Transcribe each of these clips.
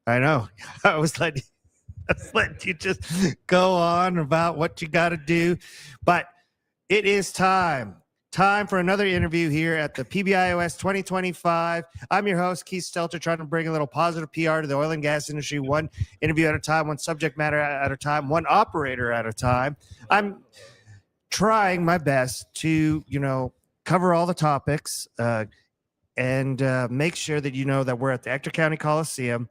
I know. I was letting you just go on about what you got to do. But it is time for another interview here at the Pbios 2025. I'm your host, Keith Stelter, trying to bring a little positive PR to the oil and gas industry, one interview at a time, one subject matter at a time, one operator at a time. I'm trying my best to, cover all the topics and make sure that you know that we're at the ECTOR County Coliseum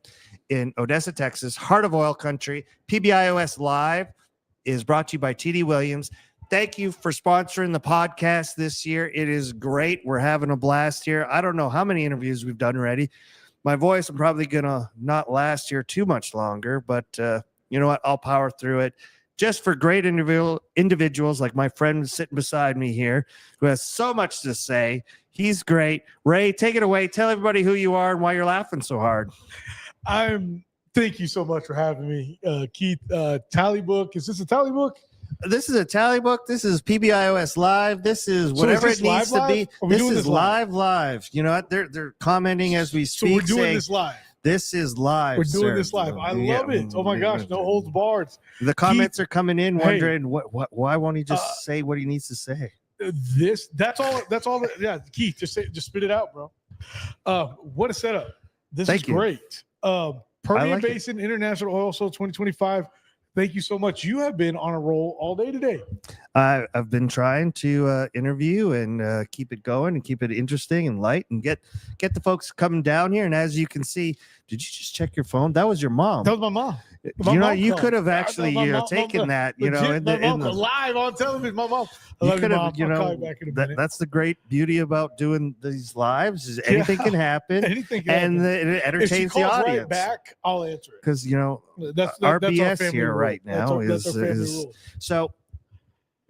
in ODESSA, Texas, heart of oil country. Pbios Live is brought to you by TD Williams. Thank you for sponsoring the podcast this year. It is great. We're having a blast here. I don't know how many interviews we've done already. My voice, I'm probably going to not last here too much longer, but you know what? I'll power through it. Just for great individuals like my friend sitting beside me here who has so much to say. He's great. Ray, take it away. Tell everybody who you are and why you're laughing so hard. Thank you so much for having me, Keith. Tally book. Is this a tally book? This is a tally book. This is Pbios Live. This is whatever it needs to be. This is live. You know what? They're commenting as we speak. So we're doing this live. This is live. We're doing this live. I love it. Oh my gosh, no holds barred. The comments are coming in wondering why won't he just say what he needs to say? That's all. Yeah, Keith, just spit it out, bro. What a setup. This is great. Permian Basin International Oil Show 2025. Thank you so much. You have been on a roll all day today. I've been trying to interview and keep it going and keep it interesting and light and get the folks coming down here. And as you can see, did you just check your phone? That was your mom. That was my mom. You could have actually taken that. Live on television. My mom. I love you, Mom. I'll call you back in a minute. That's the great beauty about doing these lives is anything can happen. Anything can happen. And it entertains the audience. Right back, I'll answer it. Because that's RBS here rule. right now is so.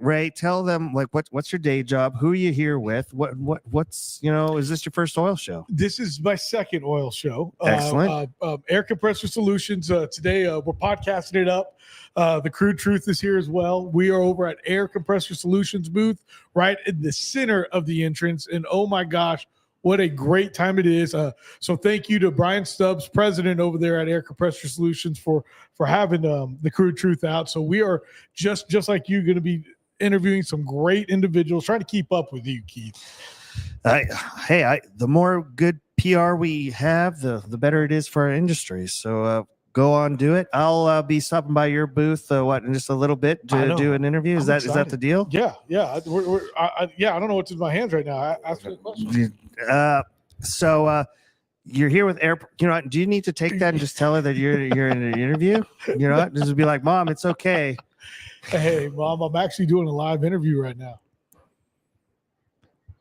Ray, tell them what's your day job? Who are you here with? What's is this your first oil show? This is my second oil show. Excellent. Air Compressor Solutions. Today we're podcasting it up. The Crude Truth is here as well. We are over at Air Compressor Solutions booth, right in the center of the entrance. And oh my gosh, what a great time it is. So thank you to Brian Stubbs, president over there at Air Compressor Solutions for having the Crude Truth out. So we are just like you going to be interviewing some great individuals, trying to keep up with you, Keith. The more good PR we have, the better it is for our industry. So go on, do it. I'll be stopping by your booth in just a little bit to do an interview. Is that the deal? Yeah. I don't know what's in my hands right now. I asked you a question. So you're here with Air. Do you need to take that and just tell her that you're in an interview? Just be like, Mom, it's okay. Hey, Mom, I'm actually doing a live interview right now.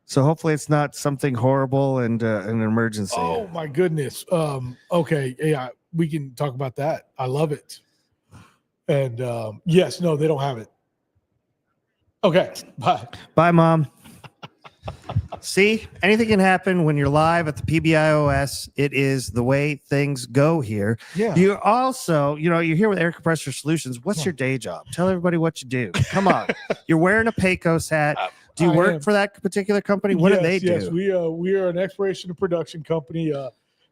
So hopefully it's not something horrible and an emergency. Oh, my goodness. Okay. Yeah, we can talk about that. I love it. And yes, no, they don't have it. Okay. Bye. Bye, Mom. See, anything can happen when you're live at the Pbios. It is the way things go here. Yeah. You also, you're here with Air Compressor Solutions. What's your day job? Tell everybody what you do. Come on. You're wearing a Pecos hat. Do you work for that particular company? What do they do? Yes, we are an exploration and production company,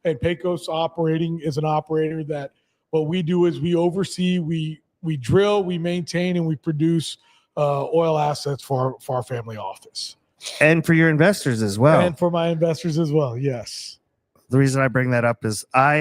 and Pecos Operating is an operator that what we do is we oversee, we drill, we maintain, and we produce oil assets for our family office. And for your investors as well. And for my investors as well, yes. The reason I bring that up is I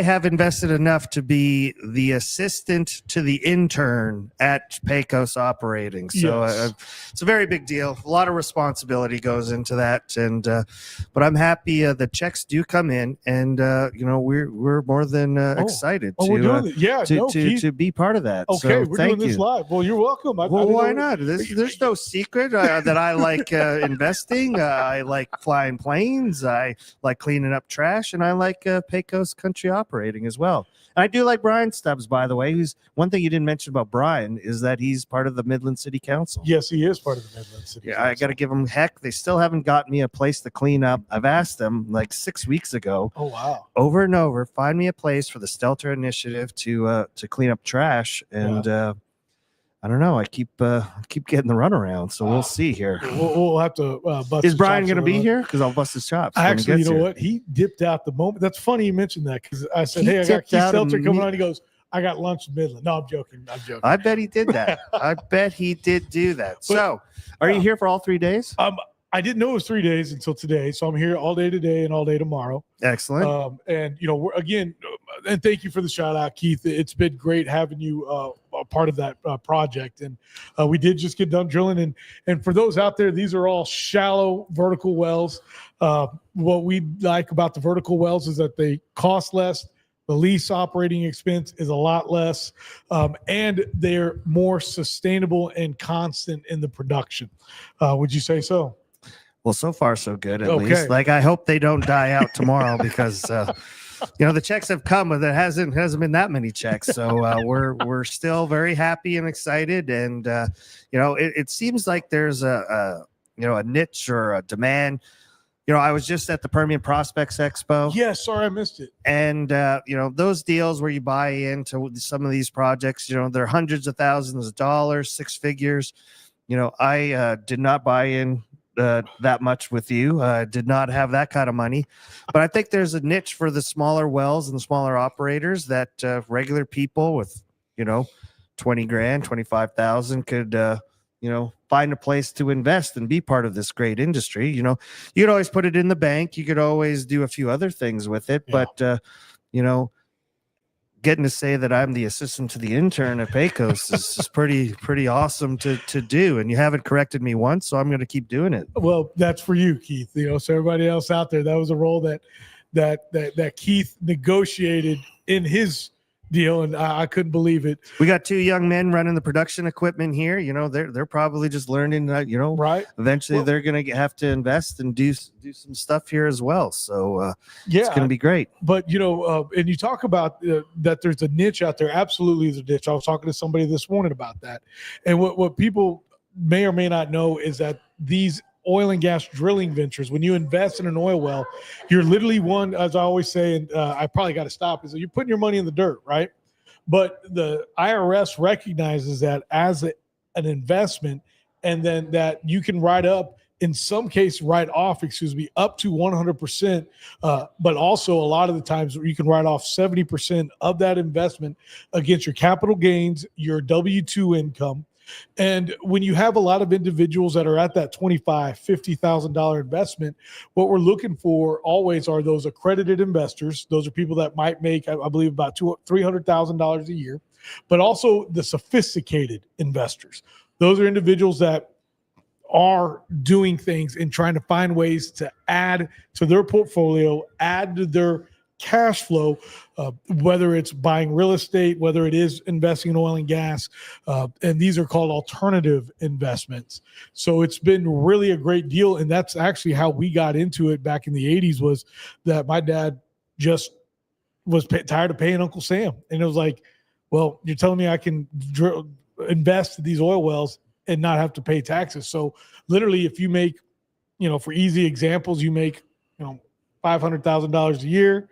have invested enough to be the assistant to the intern at Pecos Operating. So it's a very big deal. A lot of responsibility goes into that. And but I'm happy the checks do come in, and we're more than excited to be part of that. Okay, so we're thank doing you. this live. Well, you're welcome. Why not? There's no secret that I like investing. I like flying planes. I like cleaning up trash, and I like Pecos Country Operating as well. And I do like Brian Stubbs, by the way. Who's one thing you didn't mention about Brian is that he's part of the Midland City Council. Yes, he is part of the Midland City Council. I got to give him heck. They still haven't got me a place to clean up. I've asked them like 6 weeks ago. Oh wow! Over and over, find me a place for the Stelter initiative to clean up trash. And I don't know. I keep getting the runaround, so we'll see here. We'll have to bust. Is his Brian chops going to a be little. here? Because I'll bust his chops. when he Actually, you gets know here. what? He dipped out the moment. That's funny you mentioned that because I said, He "Hey, I got dipped Keith out Stelter coming imme- on." He goes, "I got lunch in Midland." No, I'm joking. I'm joking. I bet he did that. I bet he did do that. So, are you here for all 3 days? I didn't know it was 3 days until today, so I'm here all day today and all day tomorrow. Excellent. And again, and thank you for the shout out, Keith. It's been great having you a part of that project. And we did just get done drilling. And for those out there, these are all shallow vertical wells. What we like about the vertical wells is that they cost less. The lease operating expense is a lot less, and they're more sustainable and constant in the production. Would you say so? Well, so far so good. At Okay. least, like I hope they don't die out tomorrow because the checks have come, but there hasn't been that many checks. So we're still very happy and excited, and it seems like there's a niche or a demand. I was just at the Permian Prospects Expo. Yeah, sorry I missed it. And those deals where you buy into some of these projects, they're hundreds of thousands of dollars, six figures. I did not buy in that much with you. Did not have that kind of money, but I think there's a niche for the smaller wells and the smaller operators that regular people with 20 grand, 25,000 could find a place to invest and be part of this great industry. You could always put it in the bank. You could always do a few other things with it, but getting to say that I'm the assistant to the intern at Pbios is pretty awesome to do. And you haven't corrected me once, so I'm going to keep doing it. Well, that's for you, Keith. So everybody else out there, that was a role that Keith negotiated in his deal, and I couldn't believe it. We got two young men running the production equipment here. They're probably just learning. Right. Eventually, they're going to have to invest and do some stuff here as well. So it's going to be great. But and you talk about that there's a niche out there. Absolutely, there's a niche. I was talking to somebody this morning about that, and what people may or may not know is that these oil and gas drilling ventures, when you invest in an oil well, you're literally one, as I always say, and I probably got to stop, is that you're putting your money in the dirt, right? But the IRS recognizes that as an investment, and then that you can write up, in some case, write off, up to 100%. But also a lot of the times you can write off 70% of that investment against your capital gains, your W-2 income. And when you have a lot of individuals that are at that $25,000, $50,000 investment, what we're looking for always are those accredited investors. Those are people that might make, I believe, about $300,000 a year, but also the sophisticated investors. Those are individuals that are doing things and trying to find ways to add to their portfolio, add to their cash flow, whether it's buying real estate, whether it is investing in oil and gas, and these are called alternative investments. So it's been really a great deal, and that's actually how we got into it back in the 80s, was that my dad just was tired of paying Uncle Sam, and it was like, well, you're telling me I can invest in these oil wells and not have to pay taxes. So literally, if you make, for easy examples, you make $500,000 a year,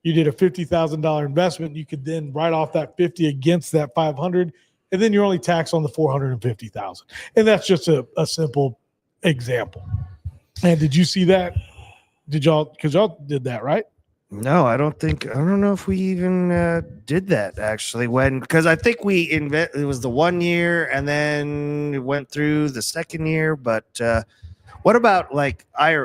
you did a $50,000 investment, you could then write off that 50 against that 500, and then you're only taxed on the 450,000. And that's just a simple example. And did you see that? Because y'all did that, right? No, I don't know if we even did that actually, because I think it was the 1 year and then it went through the second year. But what about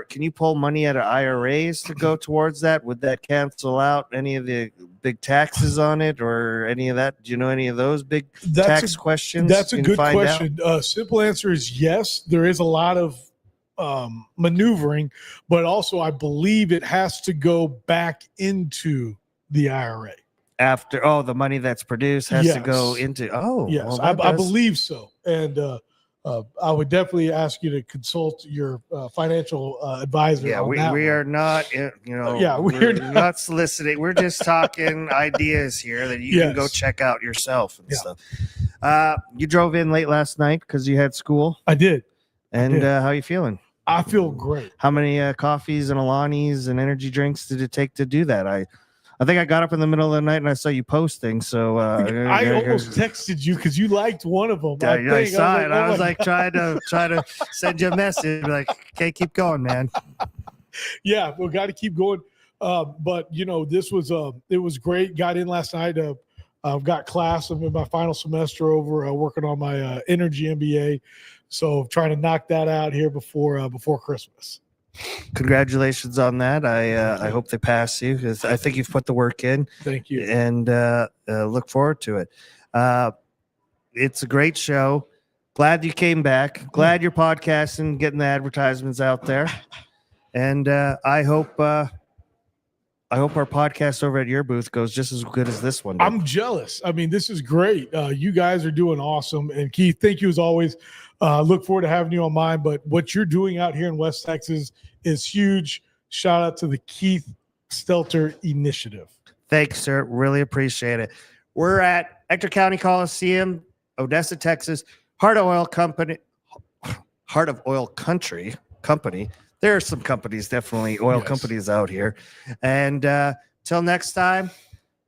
can you pull money out of IRAs to go towards that? Would that cancel out any of the big taxes on it or any of that? Do you know any of those big tax questions? That's a good question. Simple answer is yes. There is a lot of maneuvering, but also I believe it has to go back into the IRA. After the money that's produced has to go into yes, well, I believe so. And I would definitely ask you to consult your financial advisor. Yeah, we are not, we're not soliciting. We're just talking ideas here that you can go check out yourself and stuff. You drove in late last night because you had school. I did. And how you feeling? I feel great. How many coffees and Alanis and energy drinks did it take to do that? I think I got up in the middle of the night and I saw you posting. So I almost texted you because you liked one of them. I saw it. I was "Oh my like trying to send you a message, like, okay, keep going, man. yeah, we got to keep going. But this was it was great. Got in last night. I've got class. I'm in my final semester over working on my energy MBA. So trying to knock that out here before Christmas. Congratulations on that. I hope they pass you because I think you've put the work in. Thank you. And look forward to it. It's a great show. Glad you came back. Glad you're podcasting, getting the advertisements out there. And I hope our podcast over at your booth goes just as good as this one did. I'm jealous. I mean, this is great. You guys are doing awesome. And Keith, thank you as always. Look forward to having you on mine. But what you're doing out here in West Texas is huge. Shout out to the Keith Stelter Initiative. Thanks, sir. Really appreciate it. We're at ECTOR County Coliseum, Odessa, Texas. Heart of Oil Country Company. There are some companies, definitely oil companies out here. And till next time,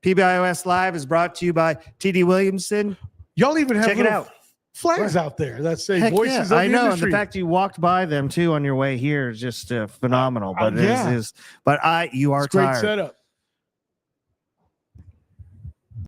PBIOS Live is brought to you by TD Williamson. Y'all even have Check it out. flags out there that say Heck voices yeah, of the I know. industry. And the fact you walked by them too on your way here is just phenomenal. But yeah. you are It's a great tired. setup.